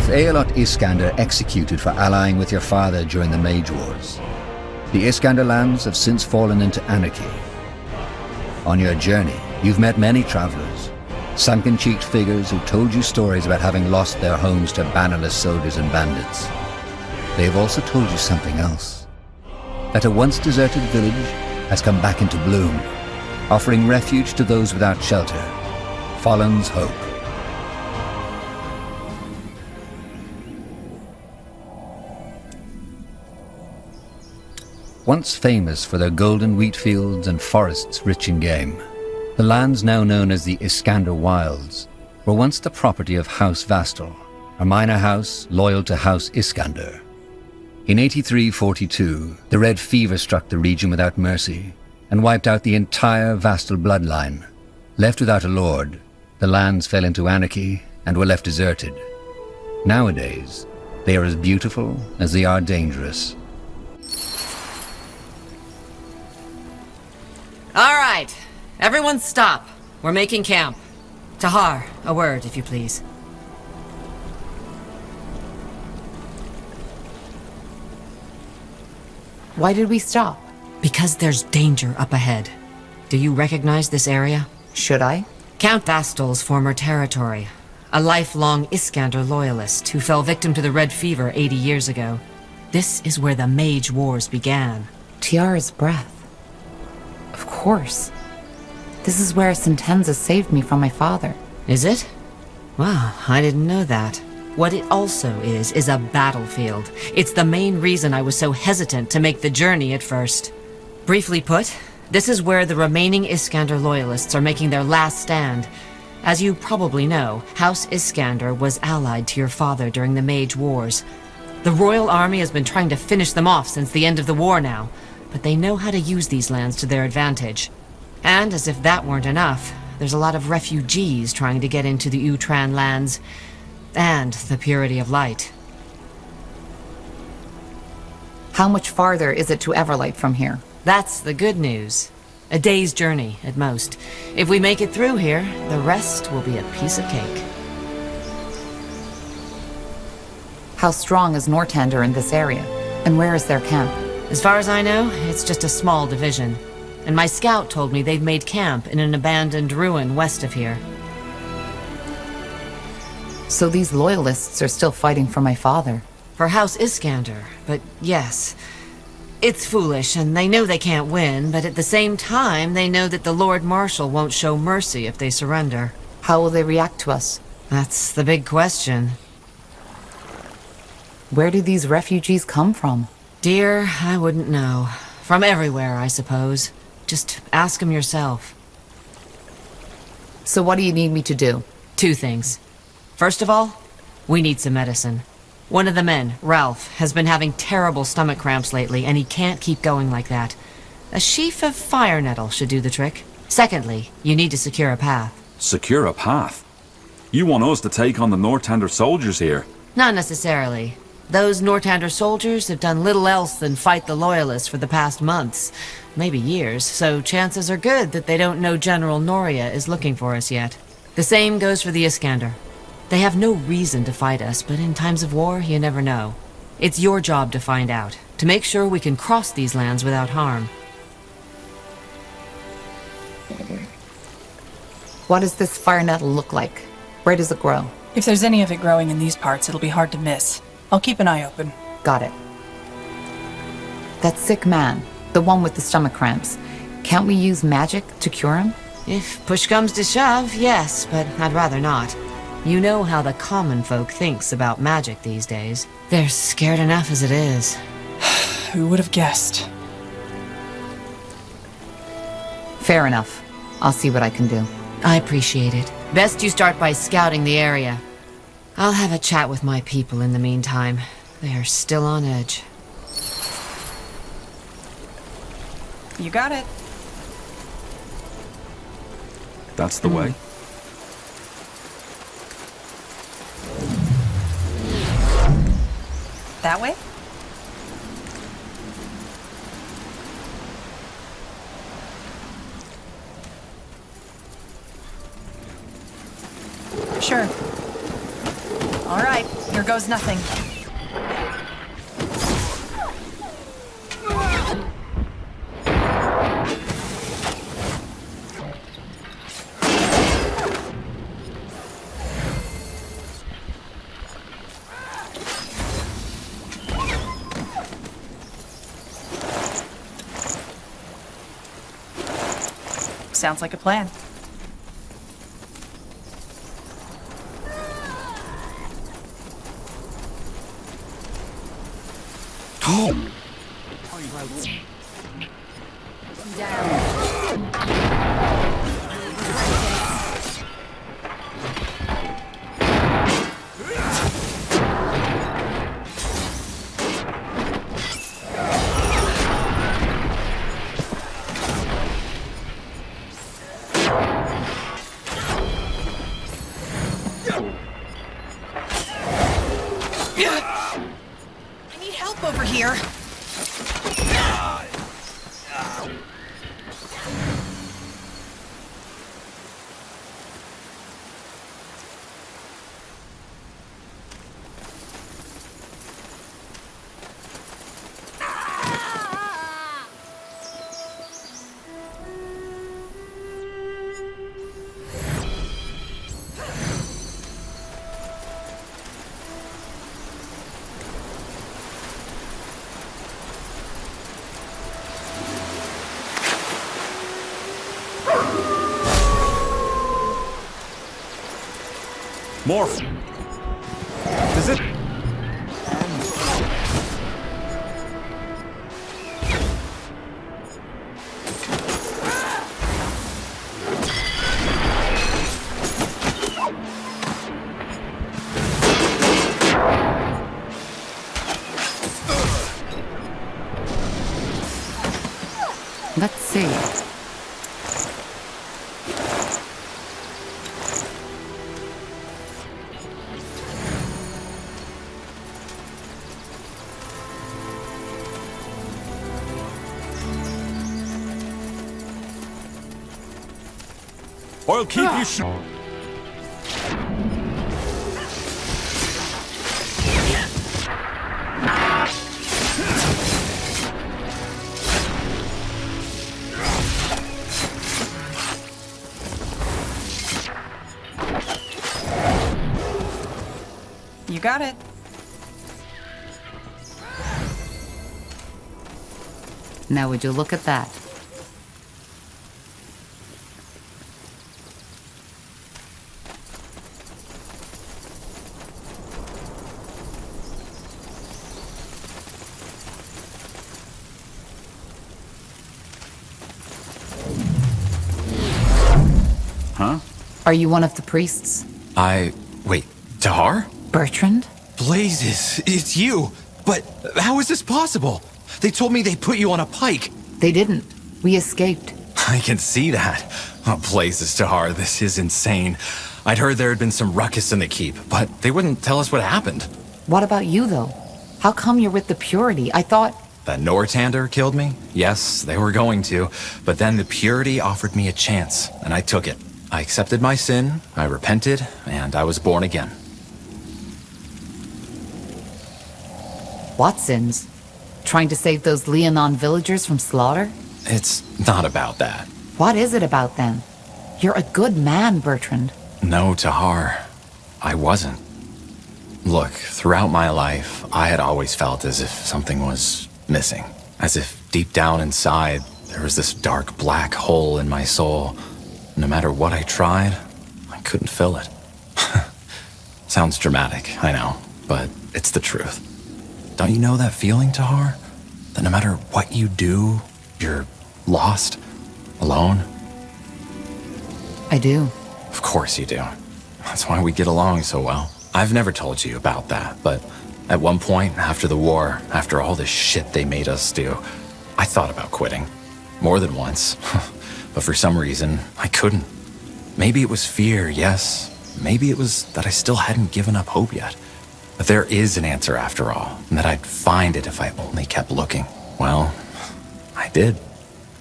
With Aelot Iskander executed for allying with your father during the Mage Wars, the Iskander lands have since fallen into anarchy. On your journey, you've met many travelers, sunken-cheeked figures who told you stories about having lost their homes to bannerless soldiers and bandits. They have also told you something else, that a once deserted village has come back into bloom, offering refuge to those without shelter. Fallen's Hope. Once famous for their golden wheat fields and forests rich in game, the lands now known as the Iskander Wilds were once the property of House Vastal, a minor house loyal to House Iskander. In 8342, the Red Fever struck the region without mercy and wiped out the entire Vastal bloodline. Left without a lord, the lands fell into anarchy and were left deserted. Nowadays, they are as beautiful as they are dangerous. All right, everyone stop. We're making camp. Tahar, a word, if you please. Why did we stop? Because there's danger up ahead. Do you recognize this area? Should I? Count Vastal's former territory. A lifelong Iskander loyalist who fell victim to the Red Fever 80 years ago. This is where the Mage Wars began. Tiara's breath. Of course. This is where Sentenza saved me from my father. Is it? Wow, I didn't know that. What it also is a battlefield. It's the main reason I was so hesitant to make the journey at first. Briefly put, this is where the remaining Iskander loyalists are making their last stand. As you probably know, House Iskander was allied to your father during the Mage Wars. The Royal Army has been trying to finish them off since the end of the war now, but they know how to use these lands to their advantage. And as if that weren't enough, there's a lot of refugees trying to get into the Utran lands, and the Purity of Light. How much farther is it to Everlight from here? That's the good news. A day's journey, at most. If we make it through here, the rest will be a piece of cake. How strong is Nortander in this area? And where is their camp? As far as I know, it's just a small division. And my scout told me they've made camp in an abandoned ruin west of here. So these loyalists are still fighting for my father. For House Iskander, but yes. It's foolish, and they know they can't win, but at the same time, they know that the Lord Marshal won't show mercy if they surrender. How will they react to us? That's the big question. Where do these refugees come from? Dear, I wouldn't know. From everywhere, I suppose. Just ask them yourself. So what do you need me to do? 2 things. First of all, we need some medicine. One of the men, Ralph, has been having terrible stomach cramps lately, and he can't keep going like that. A sheaf of fire nettle should do the trick. Secondly, you need to secure a path. Secure a path? You want us to take on the Nortander soldiers here? Not necessarily. Those Nortander soldiers have done little else than fight the Loyalists for the past months, maybe years, so chances are good that they don't know General Noria is looking for us yet. The same goes for the Iskander. They have no reason to fight us, but in times of war, you never know. It's your job to find out, to make sure we can cross these lands without harm. What does this fire nettle look like? Where does it grow? If there's any of it growing in these parts, it'll be hard to miss. I'll keep an eye open. Got it. That sick man, the one with the stomach cramps, can't we use magic to cure him? If push comes to shove, yes, but I'd rather not. You know how the common folk thinks about magic these days. They're scared enough as it is. Who would have guessed? Fair enough. I'll see what I can do. I appreciate it. Best you start by scouting the area. I'll have a chat with my people in the meantime. They are still on edge. You got it. That's the way. That way? Sure. All right, here goes nothing. Sounds like a plan. I need help over here. Morph! Is it? Let's see. I'll keep you You got it. Now would you look at that? Huh? Are you one of the priests? Wait, Tahar? Bertrand? Blazes, it's you! But how is this possible? They told me they put you on a pike. They didn't. We escaped. I can see that. Oh, Blazes, Tahar, this is insane. I'd heard there had been some ruckus in the keep, but they wouldn't tell us what happened. What about you, though? How come you're with the Purity? I thought... That Nortander killed me? Yes, they were going to, but then the Purity offered me a chance, and I took it. I accepted my sin, I repented, and I was born again. What sins? Trying to save those Leonon villagers from slaughter? It's not about that. What is it about then? You're a good man, Bertrand. No, Tahar. I wasn't. Look, throughout my life, I had always felt as if something was missing. As if deep down inside, there was this dark black hole in my soul. No matter what I tried, I couldn't fill it. Sounds dramatic, I know, but it's the truth. Don't you know that feeling, Tahar? That no matter what you do, you're lost, alone? I do. Of course you do. That's why we get along so well. I've never told you about that, but at one point after the war, after all this shit they made us do, I thought about quitting. More than once. But for some reason, I couldn't. Maybe it was fear, yes. Maybe it was that I still hadn't given up hope yet. But there is an answer after all, and that I'd find it if I only kept looking. Well, I did.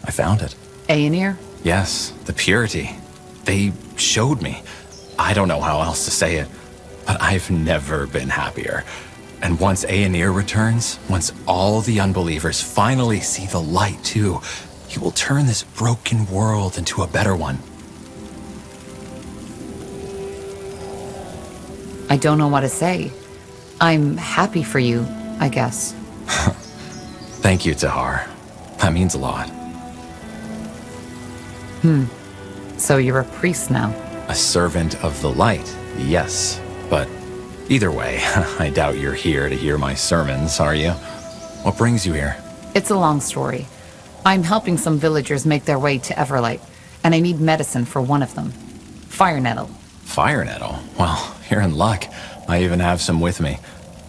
I found it. Aenir? Yes, the Purity. They showed me. I don't know how else to say it. but I've never been happier. And once Aenir returns, once all the unbelievers finally see the light too, he will turn this broken world into a better one. I don't know what to say. I'm happy for you, I guess. Thank you, Tahar. That means a lot. So you're a priest now. A servant of the light, yes. But either way, I doubt you're here to hear my sermons, are you? What brings you here? It's a long story. I'm helping some villagers make their way to Everlight, and I need medicine for one of them. Fire nettle. Fire nettle? Well, you're in luck. I even have some with me.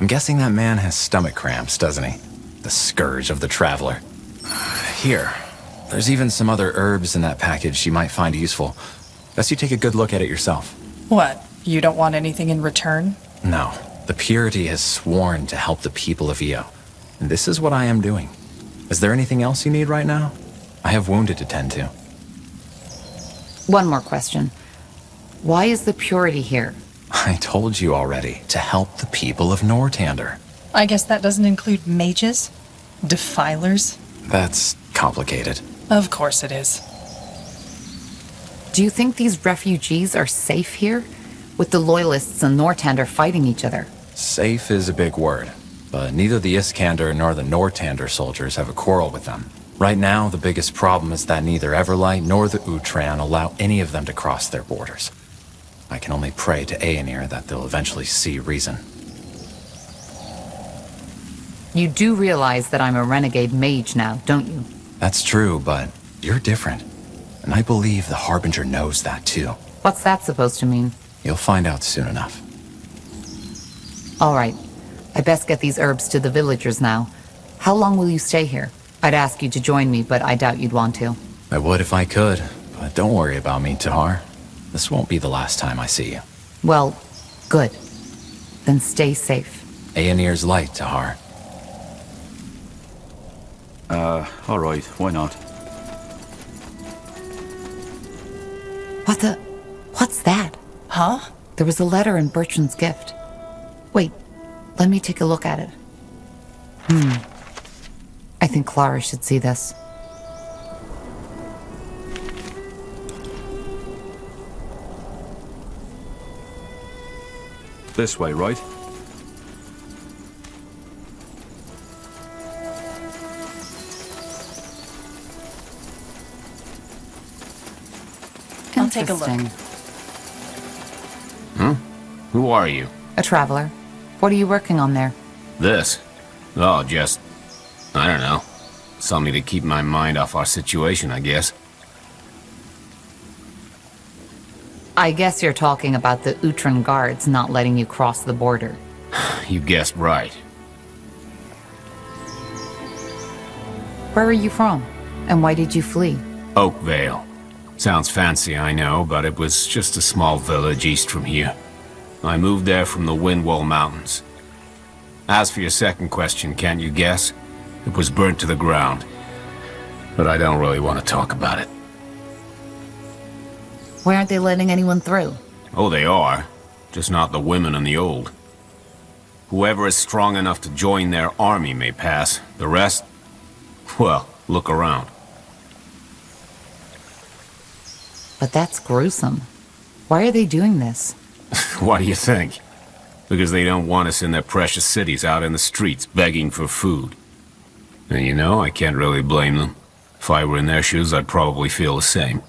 I'm guessing that man has stomach cramps, doesn't he? The scourge of the traveler. Here. There's even some other herbs in that package you might find useful. Best you take a good look at it yourself. What? You don't want anything in return? No. The Purity has sworn to help the people of Io. And this is what I am doing. Is there anything else you need right now? I have wounded to tend to. One more question. Why is the Purity here? I told you already, to help the people of Nortander. I guess that doesn't include mages? Defilers? That's complicated. Of course it is. Do you think these refugees are safe here? With the Loyalists and Nortander fighting each other? Safe is a big word, but neither the Iskander nor the Nortander soldiers have a quarrel with them. Right now, the biggest problem is that neither Everlight nor the Utran allow any of them to cross their borders. I can only pray to Aenir that they'll eventually see reason. You do realize that I'm a renegade mage now, don't you? That's true, but you're different. And I believe the Harbinger knows that too. What's that supposed to mean? You'll find out soon enough. All right. I best get these herbs to the villagers now. How long will you stay here? I'd ask you to join me, but I doubt you'd want to. I would if I could, but don't worry about me, Tahar. This won't be the last time I see you. Well, good. Then stay safe. Aenir's light, Tahar. Alright, why not? What's that? Huh? There was a letter in Bertrand's gift. Wait, let me take a look at it. I think Clara should see this. This way, right? I'll take a look. Interesting. Who are you? A traveler. What are you working on there? This? Oh, just... I don't know. Something to keep my mind off our situation, I guess. I guess you're talking about the Utran guards not letting you cross the border. You guessed right. Where are you from? And why did you flee? Oakvale. Sounds fancy, I know, but it was just a small village east from here. I moved there from the Windwall Mountains. As for your second question, can't you guess? It was burnt to the ground. But I don't really want to talk about it. Why aren't they letting anyone through? Oh, they are. Just not the women and the old. Whoever is strong enough to join their army may pass. The rest? Well, look around. But that's gruesome. Why are they doing this? Why do you think? Because they don't want us in their precious cities out in the streets begging for food. And you know, I can't really blame them. If I were in their shoes, I'd probably feel the same.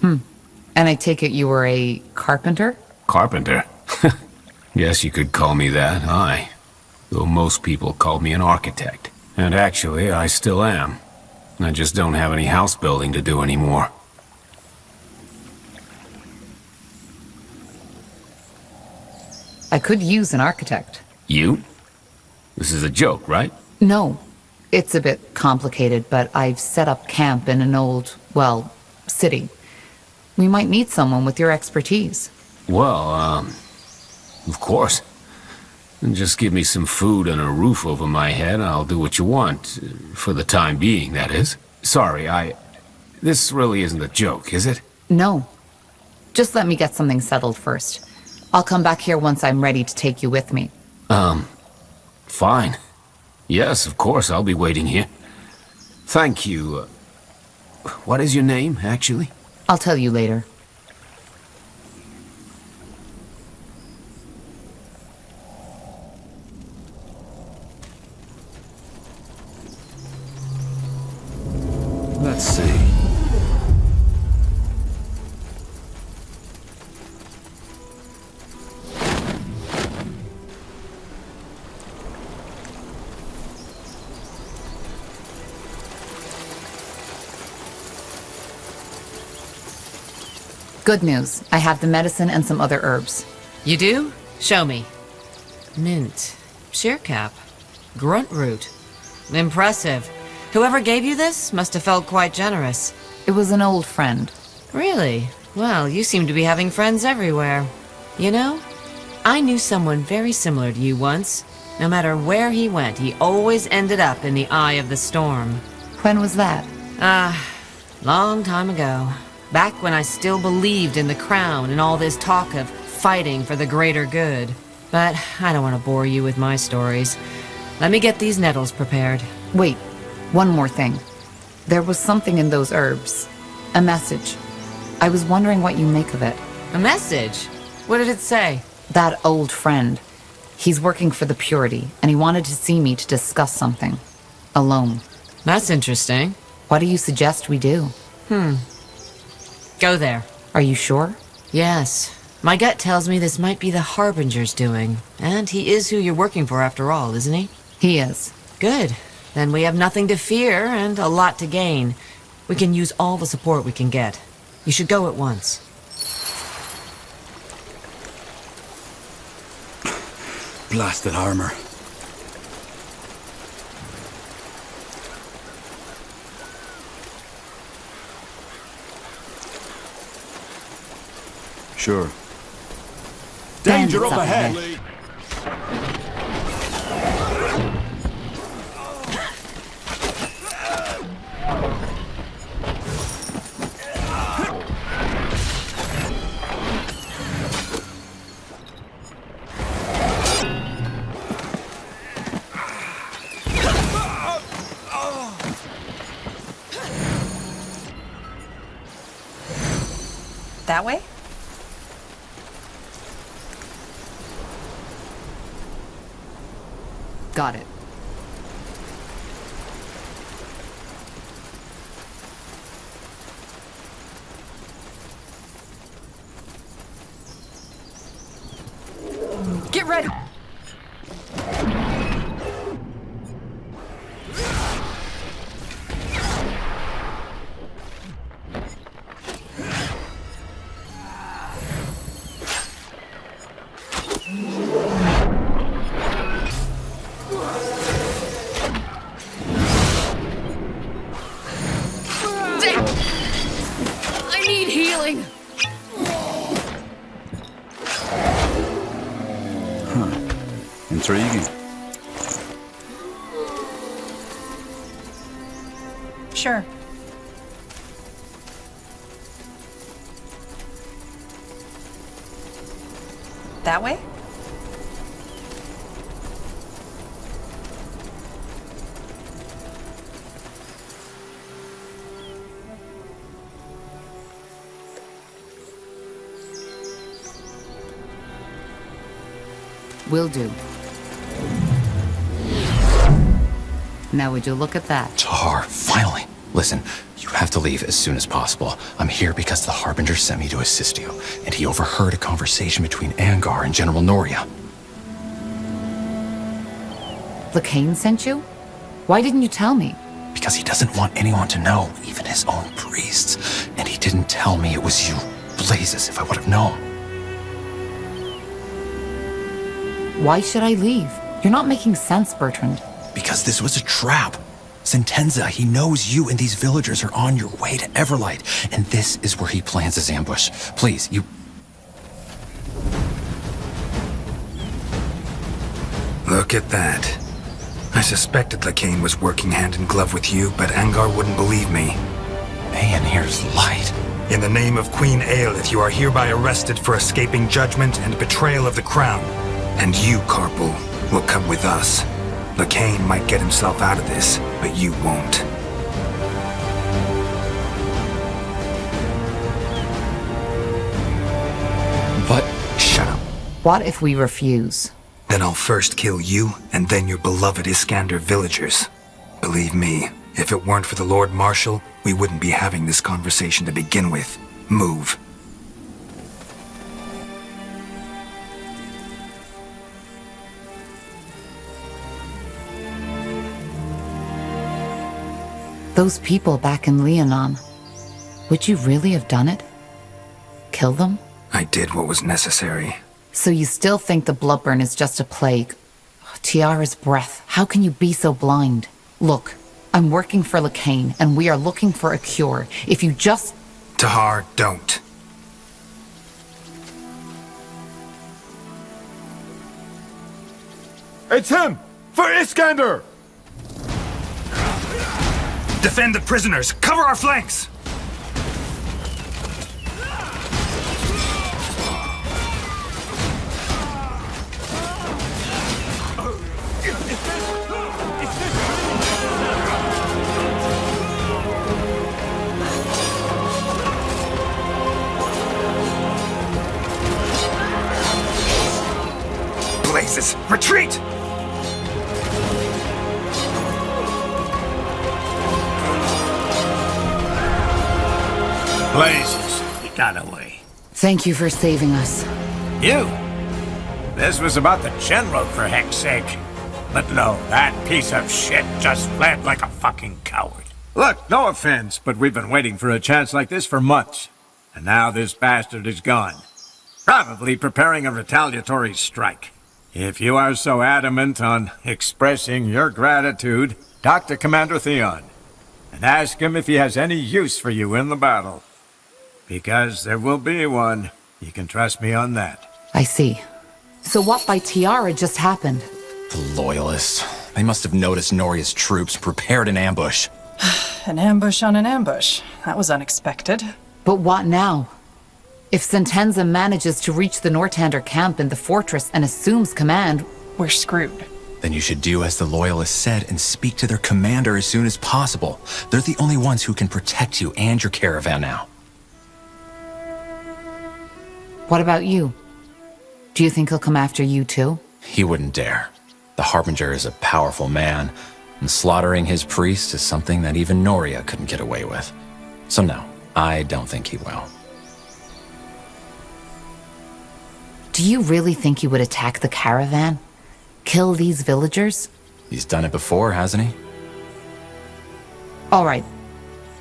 And I take it you were a carpenter? Carpenter? Yes, you could call me that, aye. Though most people call me an architect. And actually, I still am. I just don't have any house building to do anymore. I could use an architect. You? This is a joke, right? No. It's a bit complicated, but I've set up camp in an old, well, city. We might need someone with your expertise. Well, of course. And just give me some food and a roof over my head, I'll do what you want. For the time being, that is. Sorry, this really isn't a joke, is it? No. Just let me get something settled first. I'll come back here once I'm ready to take you with me. Fine. Yes, of course, I'll be waiting here. Thank you. What is your name, actually? I'll tell you later. Let's see. Good news. I have the medicine and some other herbs. You do? Show me. Mint. Sheercap. Grunt root. Impressive. Whoever gave you this must have felt quite generous. It was an old friend. Really? Well, you seem to be having friends everywhere. You know, I knew someone very similar to you once. No matter where he went, he always ended up in the eye of the storm. When was that? Long time ago. Back when I still believed in the crown and all this talk of fighting for the greater good. But I don't want to bore you with my stories. Let me get these nettles prepared. Wait, one more thing. There was something in those herbs. A message. I was wondering what you make of it. A message? What did it say? That old friend. He's working for the Purity, and he wanted to see me to discuss something. Alone. That's interesting. What do you suggest we do? Go there. Are you sure? Yes. My gut tells me this might be the Harbinger's doing. And he is who you're working for after all, isn't he? He is. Good. Then we have nothing to fear and a lot to gain. We can use all the support we can get. You should go at once. Blasted armor. Sure. Danger Bandits up up ahead! That way? Got it. Get ready! I need healing! Intriguing. Sure. That way? Will do. Now would you look at that? Tar, finally. Listen, you have to leave as soon as possible. I'm here because the Harbinger sent me to assist you, and he overheard a conversation between Angar and General Noria. Lacane sent you? Why didn't you tell me? Because he doesn't want anyone to know, even his own priests. And he didn't tell me it was you. Blazes, if I would have known. Why should I leave? You're not making sense, Bertrand. Because this was a trap. Sentenza, he knows you and these villagers are on your way to Everlight, and this is where he plans his ambush. Please, you... Look at that. I suspected Lacane was working hand in glove with you, but Angar wouldn't believe me. Man, here's light. In the name of Queen Aelith, you are hereby arrested for escaping judgment and betrayal of the crown. And you, Carpal, will come with us. Lacane might get himself out of this, but you won't. But... Shut up. What if we refuse? Then I'll first kill you, and then your beloved Iskander villagers. Believe me, if it weren't for the Lord Marshal, we wouldn't be having this conversation to begin with. Move. Those people back in Leonon. Would you really have done it? Kill them? I did what was necessary. So you still think the Bloodburn is just a plague? Tiara's breath. How can you be so blind? Look, I'm working for Lacane, and we are looking for a cure. If you just... Tahar, don't. It's him! For Iskander! Defend the prisoners! Cover our flanks! Blazes! Retreat! Blazes, he got away. Thank you for saving us. You? This was about the general, for heck's sake. But no, that piece of shit just fled like a fucking coward. Look, no offense, but we've been waiting for a chance like this for months. And now this bastard is gone. Probably preparing a retaliatory strike. If you are so adamant on expressing your gratitude, talk to Commander Theon. And ask him if he has any use for you in the battle. Because there will be one. You can trust me on that. I see. So what by Tiara just happened? The Loyalists. They must have noticed Noria's troops prepared an ambush. An ambush on an ambush. That was unexpected. But what now? If Sentenza manages to reach the Nortander camp in the fortress and assumes command... We're screwed. Then you should do as the Loyalists said and speak to their commander as soon as possible. They're the only ones who can protect you and your caravan now. What about you? Do you think he'll come after you too? He wouldn't dare. The Harbinger is a powerful man, and slaughtering his priest is something that even Noria couldn't get away with. So no, I don't think he will. Do you really think he would attack the caravan? Kill these villagers? He's done it before, hasn't he? All right.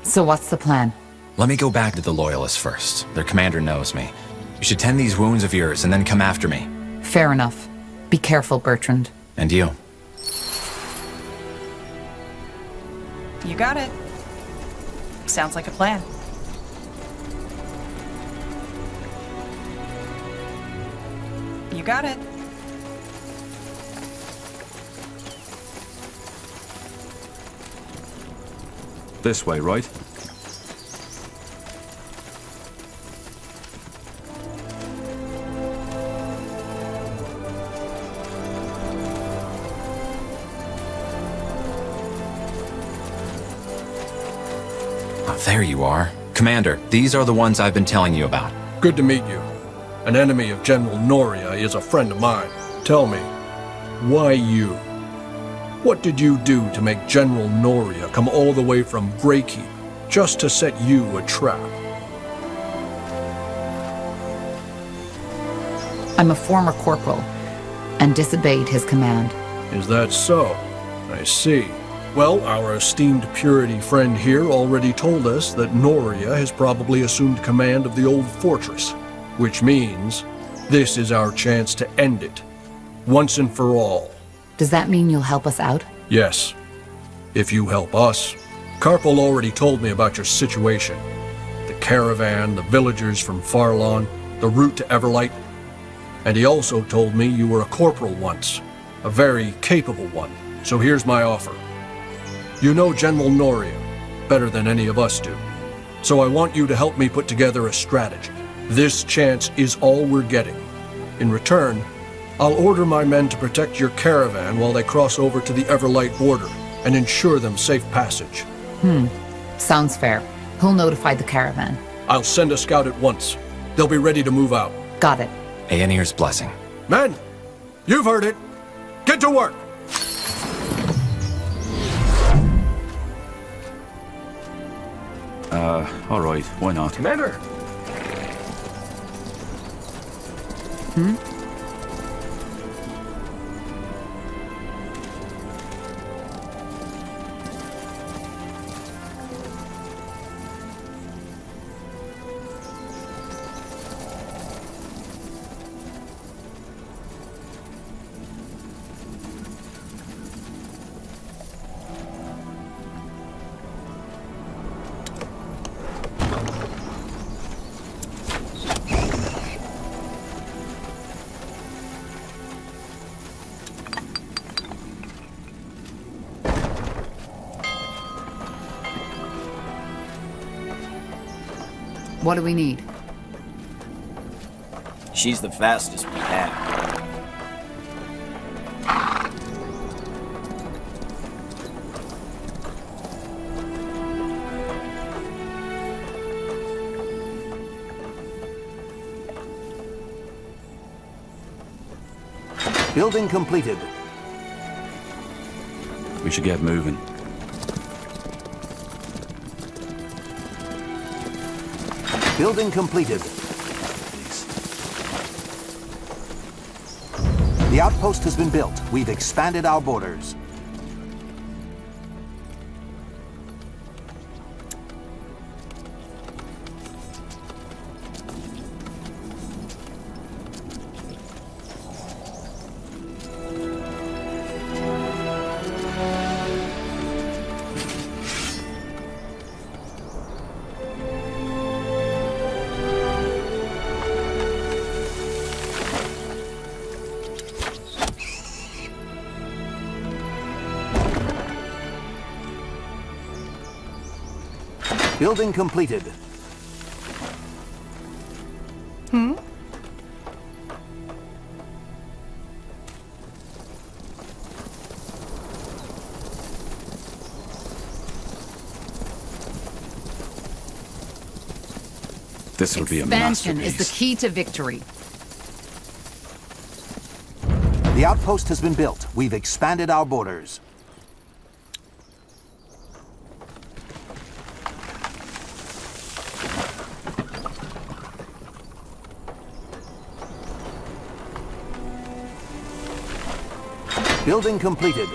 So what's the plan? Let me go back to the Loyalists first. Their commander knows me. You should tend these wounds of yours and then come after me. Fair enough. Be careful, Bertrand. And you. You got it. Sounds like a plan. You got it. This way, right? Oh, there you are. Commander, these are the ones I've been telling you about. Good to meet you. An enemy of General Noria is a friend of mine. Tell me, why you? What did you do to make General Noria come all the way from Greykeep just to set you a trap? I'm a former corporal and disobeyed his command. Is that so? I see. Well, our esteemed Purity friend here already told us that Noria has probably assumed command of the old fortress, which means this is our chance to end it, once and for all. Does that mean you'll help us out? Yes, if you help us. Carpal already told me about your situation. The caravan, the villagers from Farlon, the route to Everlight. And he also told me you were a corporal once, a very capable one. So here's my offer. You know General Noria better than any of us do. So I want you to help me put together a strategy. This chance is all we're getting. In return, I'll order my men to protect your caravan while they cross over to the Everlight border and ensure them safe passage. Sounds fair. Who'll notify the caravan? I'll send a scout at once. They'll be ready to move out. Got it. Aenir's blessing. Men, you've heard it. Get to work! Alright, why not? Commander! What do we need? She's the fastest we have. Building completed. We should get moving. Building completed. The outpost has been built. We've expanded our borders. Building completed. This'll be a Expansion is the masterpiece. key to victory. The outpost has been built. We've expanded our borders. Building completed.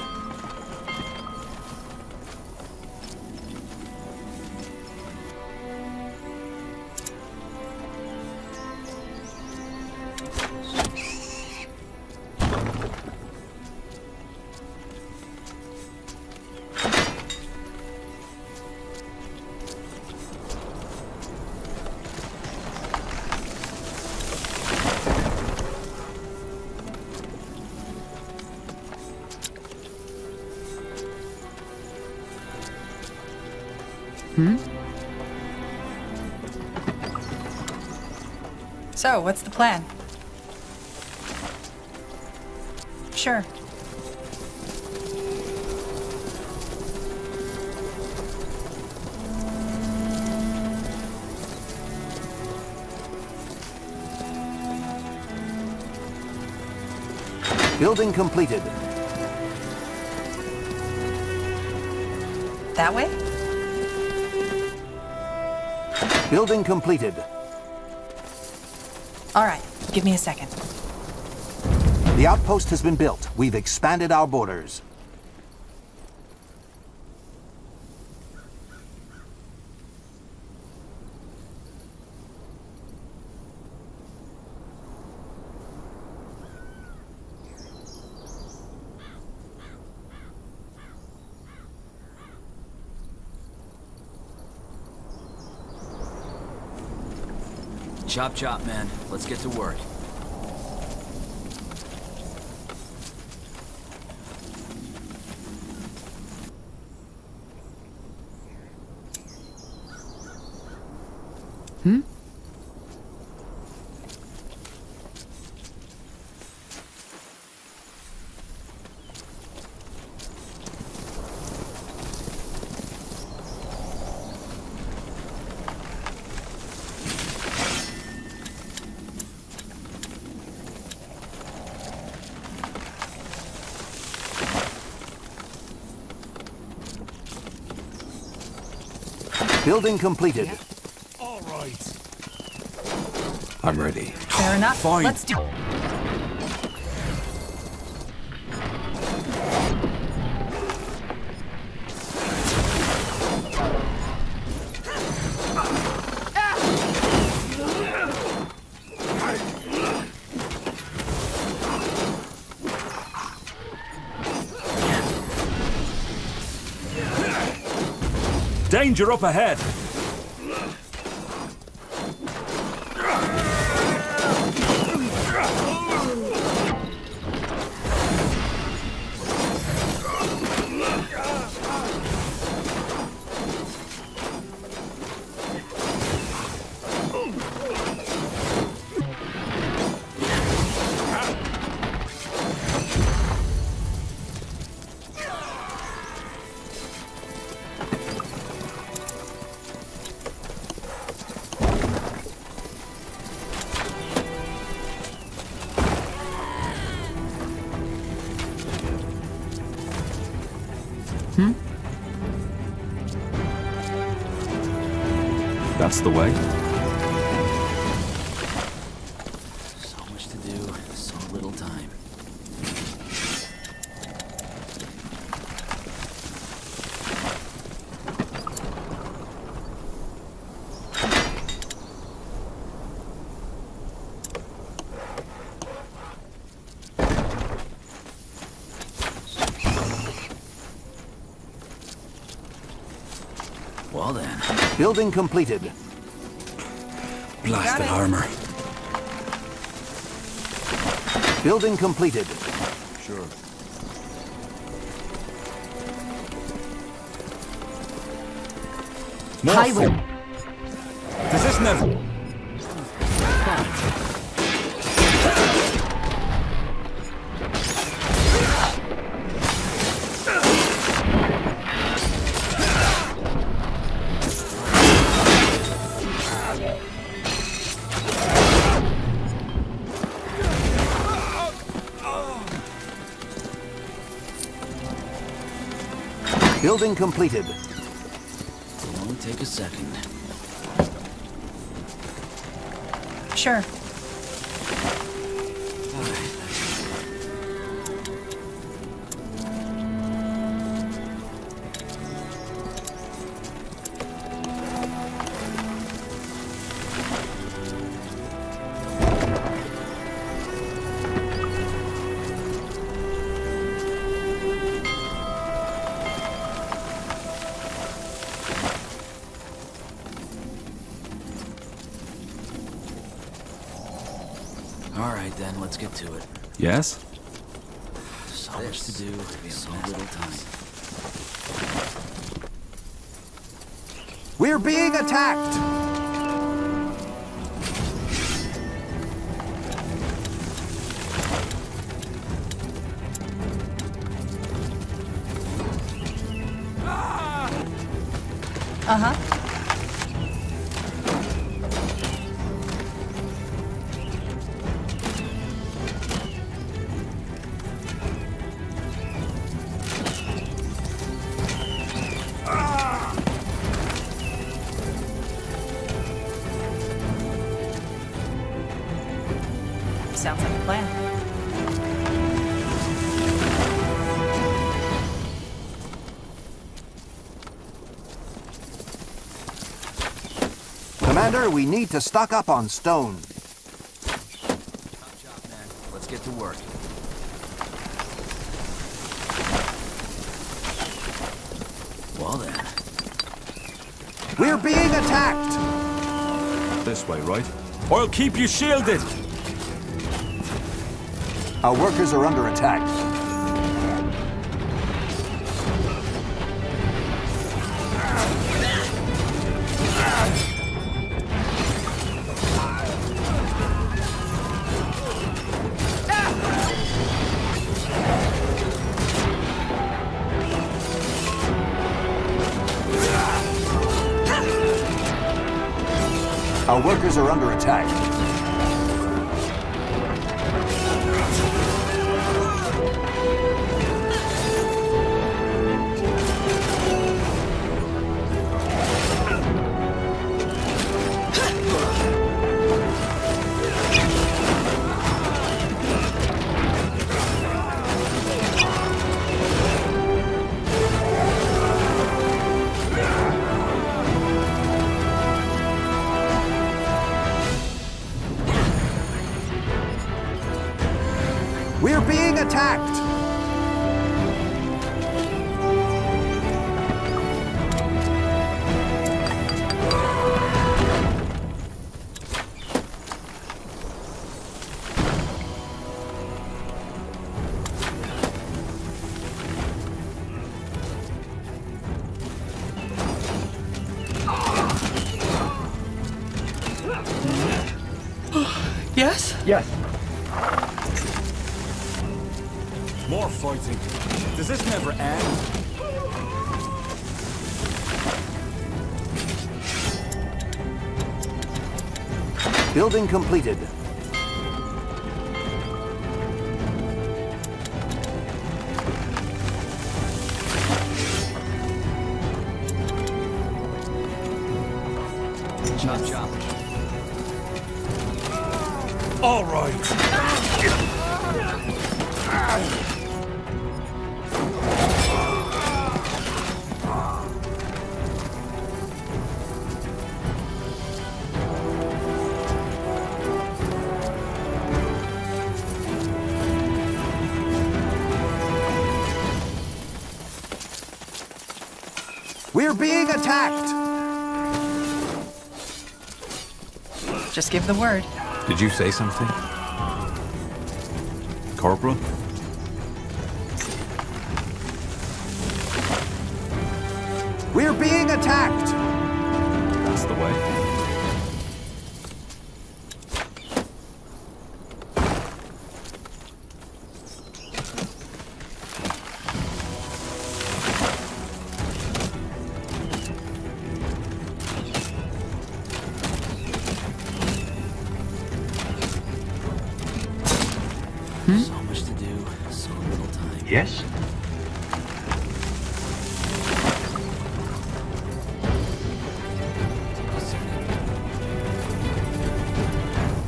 So, what's the plan? Sure. Building completed. That way? Building completed. All right, give me a second. The outpost has been built. We've expanded our borders. Chop chop, man. Let's get to work. Building completed. All right. I'm ready. Fair enough. Fine. Let's do. Danger up ahead! That's the way. So much to do, so little time. Well then. Building completed. Blasted armor. Building completed. Sure. Highway. Does this never... Building completed. It'll only take a second. Sure. Alright then, let's get to it. Yes? So much to do, so little time. We're being attacked! Uh-huh. Sounds like a plan. Commander, we need to stock up on stone. Top job, man. Let's get to work. Well then. We're being attacked! This way, right? I'll keep you shielded! Our workers are under attack. Our workers are under attack. We're being attacked! Yes? Yes. More fighting. Does this never end? Building completed. Chop, chop. All right. We're being attacked! Just give the word. Did you say something? Corporal? We're being attacked! That's the way. So much to do, so little time. Yes?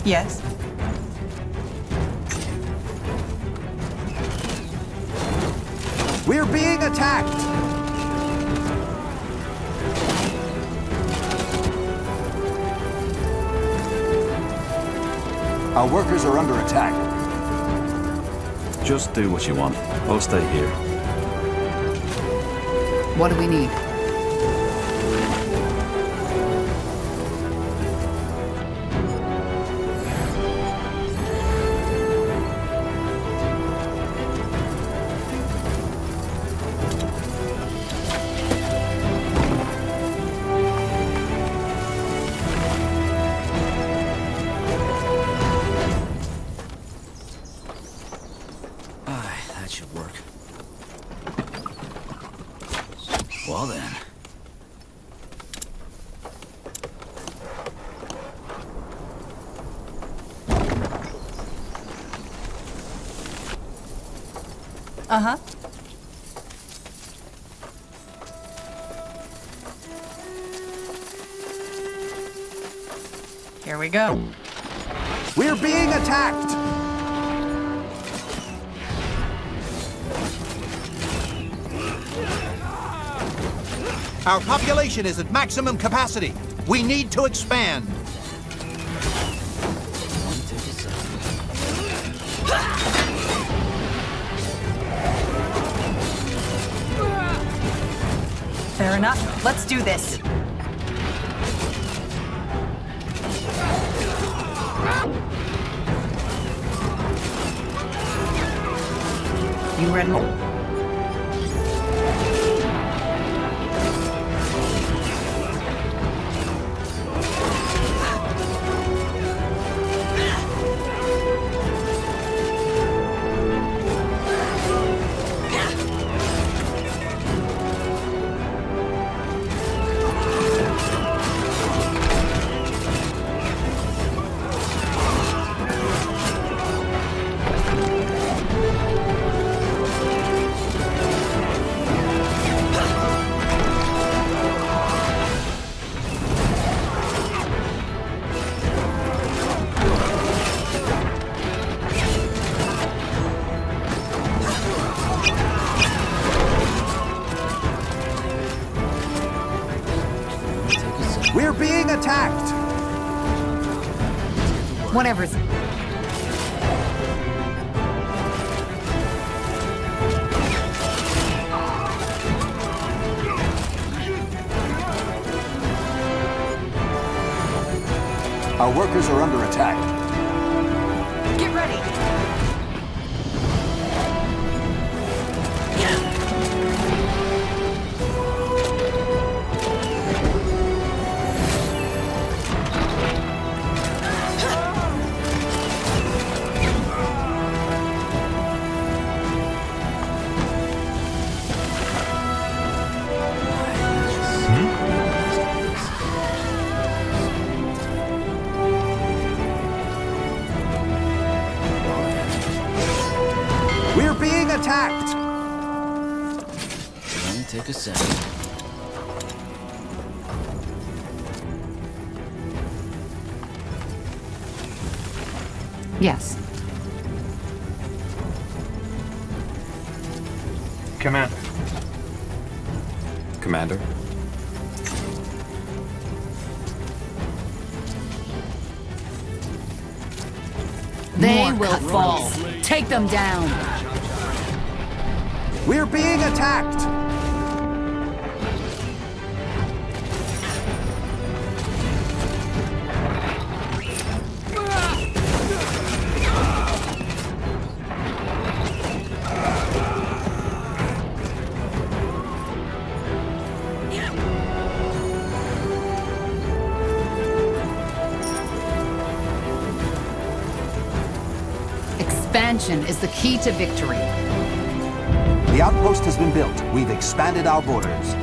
Yes? We're being attacked! Our workers are under attack. Just do what you want. I'll stay here. What do we need? That should work. Well then. Uh-huh. Here we go. We're being attacked! Our population is at maximum capacity. We need to expand. Fair enough. Let's do this. You ready? We're being attacked! Whatever's... Our workers are under attack. Get ready. We're being attacked! It'll only take a second. Yes. Commander. Commander? They will fall. Take them down. We're being attacked! Expansion is the key to victory. The outpost has been built. We've expanded our borders.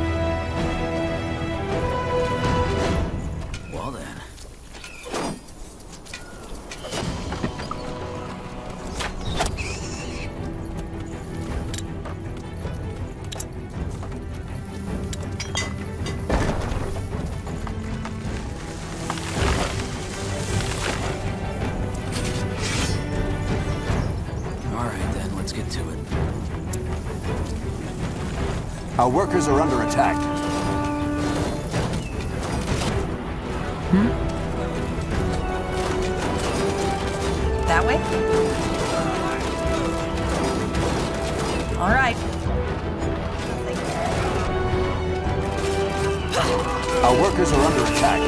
Well then. Alright then, let's get to it. Our workers are under attack. That way? All right. Our workers are under attack.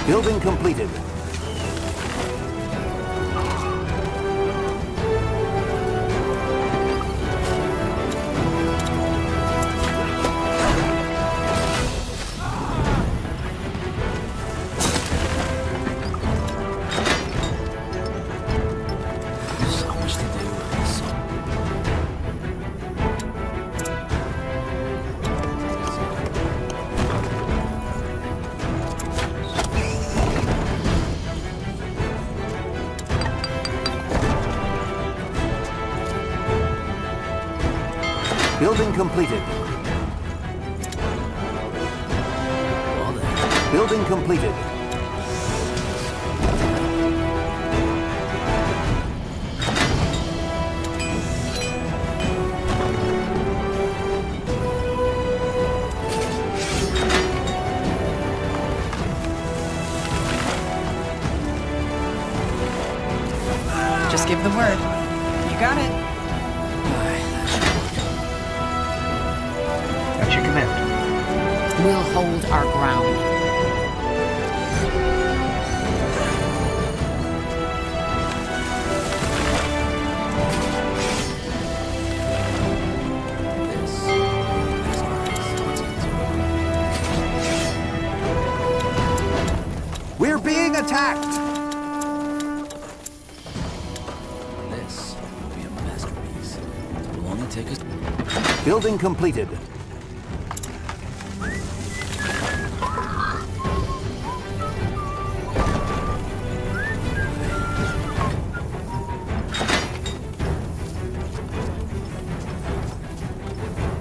Building completed. There's so much to do. Building completed. Well then. Building completed. Just give the word. You got it. At your command. We'll hold our ground. We're being attacked! This will be a masterpiece. It will only take us. Building completed.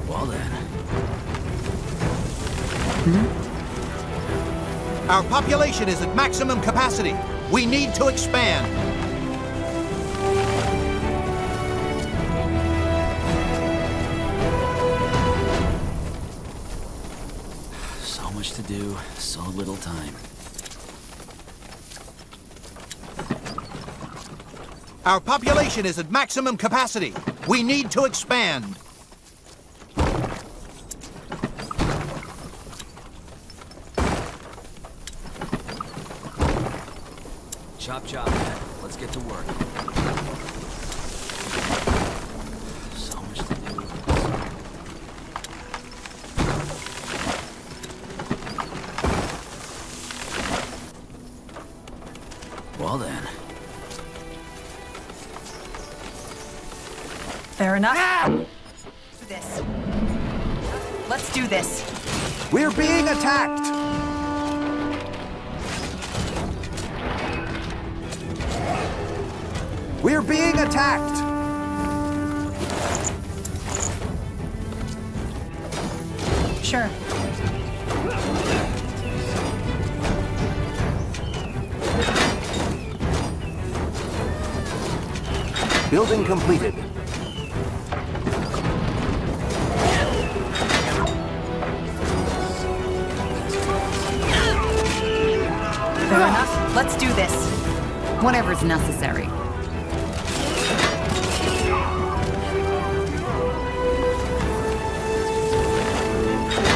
Well then. Our population is at maximum capacity. We need to expand. much to do, so little time. Our population is at maximum capacity. We need to expand. Chop chop, man. Let's get to work. So much to do. Well then. Fair enough. This. Let's do this. We're being attacked! We're being attacked! Sure. Building completed. Fair enough. Let's do this. Whatever's necessary.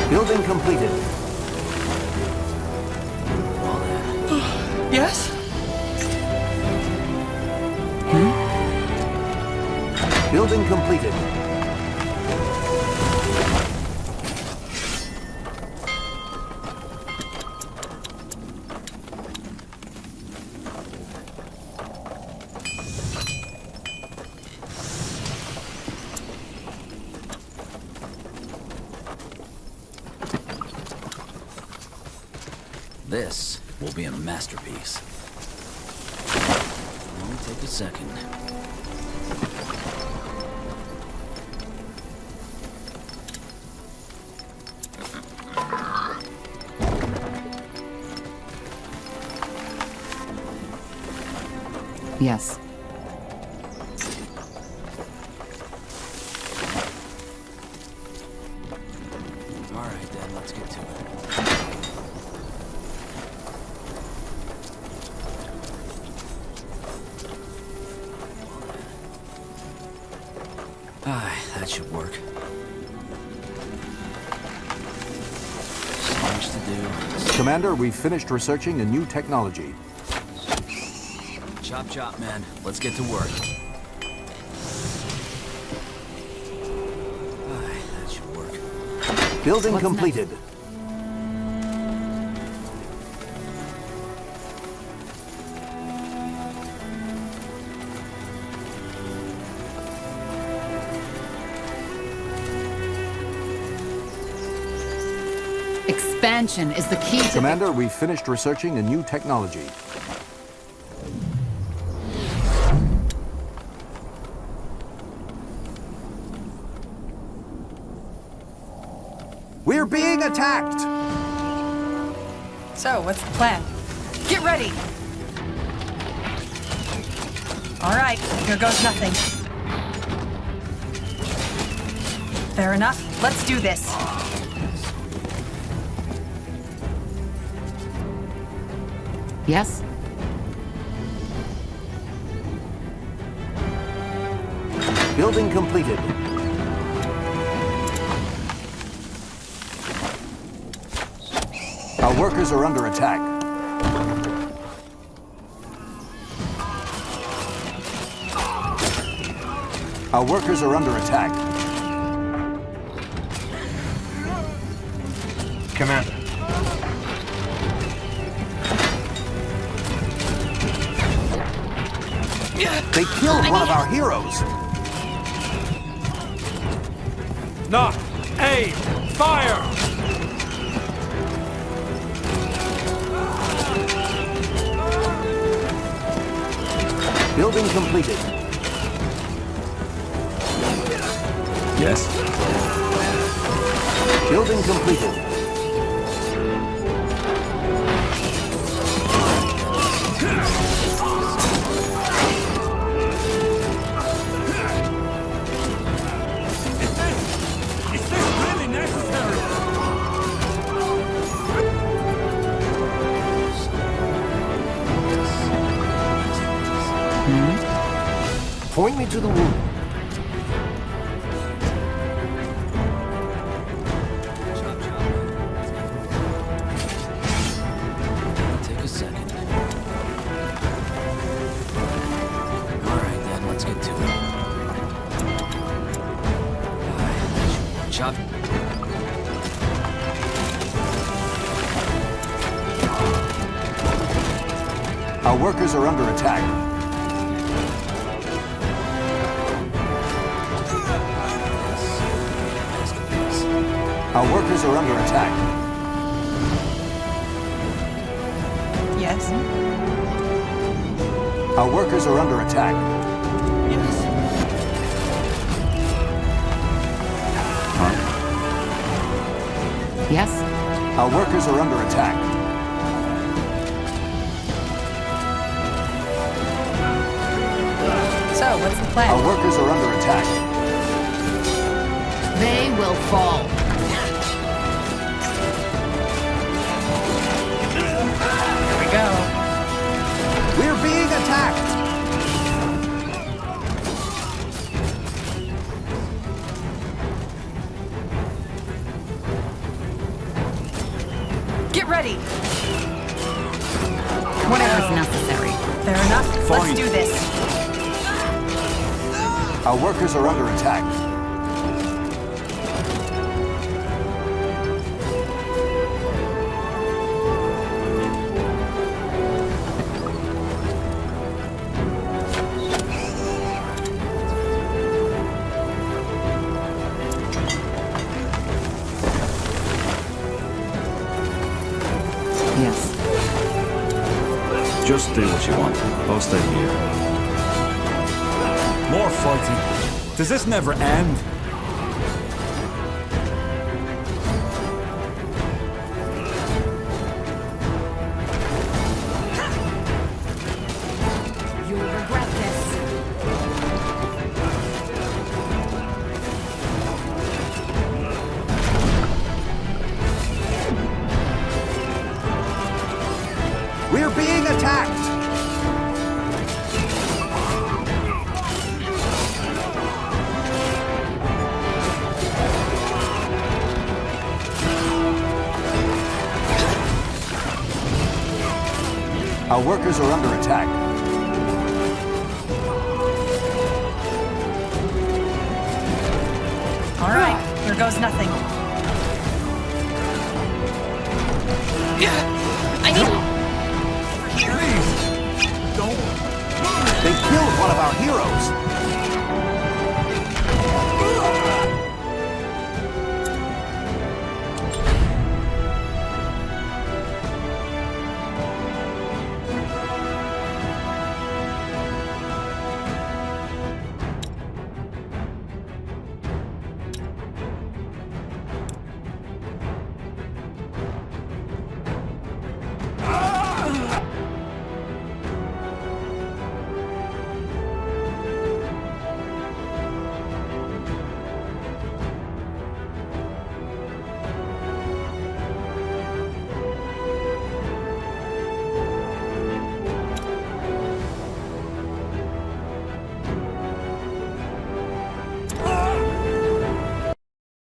Building completed. Yes? Building completed. This will be a masterpiece. Only take a second. Yes. All right, then, let's get to it. That should work. So much to do. Commander, we've finished researching a new technology. Chop chop, man. Let's get to work. That should work. Building What's completed. Expansion is the key to... Commander, we've finished researching a new technology. We're being attacked! So, what's the plan? Get ready! Alright, here goes nothing. Fair enough. Let's do this. Yes? Building completed. Our workers are under attack. Our workers are under attack. Commander. They killed one of our heroes. Knock! Aim! Fire! Building completed. Yes? Building completed. Is this really necessary? Point me to the wound. Take a second. Alright then, let's get to it. Chop. Our workers are under attack. Our workers are under attack. Yes. Our workers are under attack. Yes. Yes? Our workers are under attack. So, what's the plan? Our workers are under attack. They will fall. Here we go. We're being attacked. Get ready. Whatever's necessary. Fair enough. Fine. Let's do this. Our workers are under attack. Yes. Just do what you want. I'll stay here. More fighting. Does this never end? You'll regret this. We're being attacked. Our workers are under attack. All right. Here goes nothing. I need... They killed one of our heroes.